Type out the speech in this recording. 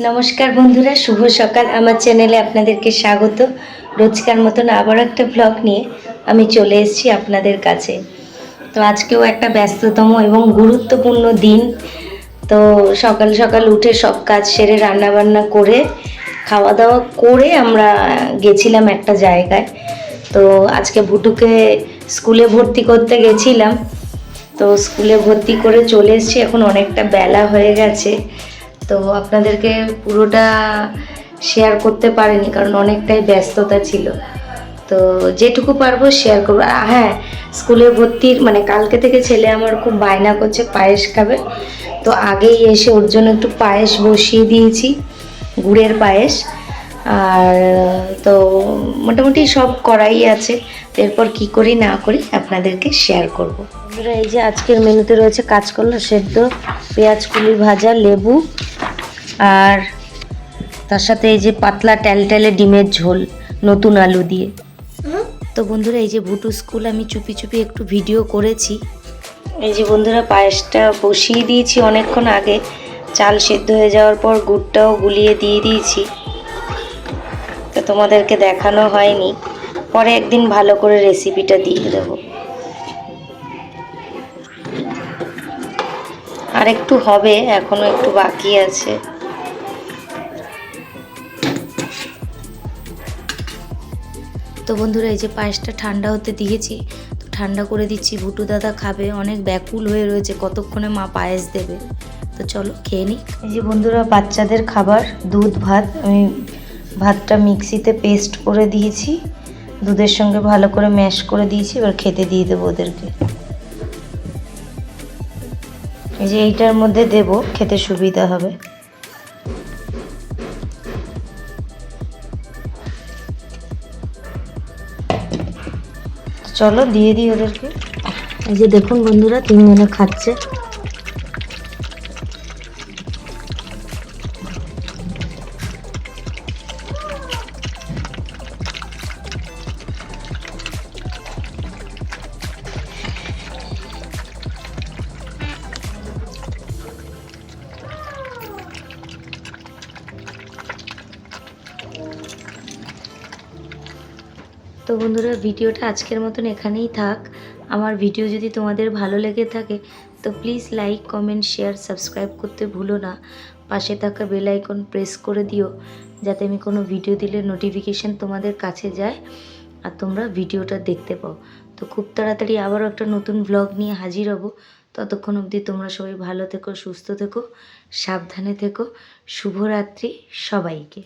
নমস্কার বন্ধুরা, শুভ সকাল। আমার চ্যানেলে আপনাদেরকে স্বাগত। রোজকার মতন আবার একটা ব্লগ নিয়ে আমি চলে এসেছি আপনাদের কাছে। তো আজকেও একটা ব্যস্ততম এবং গুরুত্বপূর্ণ দিন। তো সকাল সকাল উঠে সব কাজ সেরে রান্নাবান্না করে খাওয়া দাওয়া করে আমরা গেছিলাম একটা জায়গায়। তো আজকে ভুটুকে স্কুলে ভর্তি করতে গেছিলাম। তো স্কুলে ভর্তি করে চলে এসেছি, এখন অনেকটা বেলা হয়ে গেছে। তো আপনাদেরকে পুরোটা শেয়ার করতে পারিনি, কারণ অনেকটাই ব্যস্ততা ছিল। তো যেটুকু পারবো শেয়ার করবো। হ্যাঁ, স্কুলে ভর্তির মানে কালকে থেকে ছেলে আমার খুব বায়না করছে পায়েস খাবে। তো আগেই এসে ওর জন্য একটু পায়েস বসিয়ে দিয়েছি, গুড়ের পায়েস। আর তো মোটামুটি সব করাই আছে। তো এরপর কী করি না করি আপনাদেরকে শেয়ার করব। বন্ধুরা, এই যে আজকের মেনুতে রয়েছে কাঁচকলা সেদ্ধ, পেঁয়াজ কুলি ভাজা, লেবু, আর তার সাথে এই যে পাতলা ট্যালট্যালে ডিমের ঝোল নতুন আলু দিয়ে। তো বন্ধুরা, এই যে ভুটু স্কুল আমি চুপি চুপি একটু ভিডিও করেছি। এই যে বন্ধুরা, পায়েসটা বসিয়ে দিয়েছি অনেকক্ষণ আগে। চাল সেদ্ধ হয়ে যাওয়ার পর গুড়টাও গুলিয়ে দিয়ে দিয়েছি। তো তোমাদেরকে দেখানো হয়নি, পরে একদিন ভালো করে রেসিপিটা দিয়ে দেবো। আর একটু হবে, এখনো একটু বাকি আছে। তো বন্ধুরা, এই যে পায়েসটা ঠান্ডা হতে দিয়েছি, তো ঠান্ডা করে দিচ্ছি। ভুটু দাদা খাবে, অনেক ব্যাকুল হয়ে রয়েছে কতক্ষণে মা পায়েস দেবে। তো চলো খেয়ে নিই। এই যে বন্ধুরা, বাচ্চাদের খাবার দুধ ভাত, আমি ভাতটা মিক্সিতে পেস্ট করে দিয়েছি, দুধের সঙ্গে ভালো করে ম্যাশ করে দিয়েছি। এবার খেতে দিয়ে দেবো ওদেরকে। এই যে এইটার মধ্যে দেবো, খেতে সুবিধা হবে। চলো দিয়ে দিই ওদেরকে। এই যে দেখুন বন্ধুরা, তিনজনে খাচ্ছে। তো বন্ধুরা, ভিডিওটা আজকের মতন এখানেই থাক। আমার ভিডিও যদি তোমাদের ভালো লেগে থাকে তো please like, comment, share, subscribe করতে ভুলো না। পাশে থাকা বেল আইকন প্রেস করে দিও, যাতে আমি কোনো ভিডিও দিলে নোটিফিকেশান তোমাদের কাছে যায় আর তোমরা ভিডিওটা দেখতে পাও। তো খুব তাড়াতাড়ি আবারও একটা নতুন ব্লগ নিয়ে হাজির হব। ততক্ষণ অবধি তোমরা সবাই ভালো থেকো, সুস্থ থেকো, সাবধানে থেকো। শুভরাত্রি সবাইকে।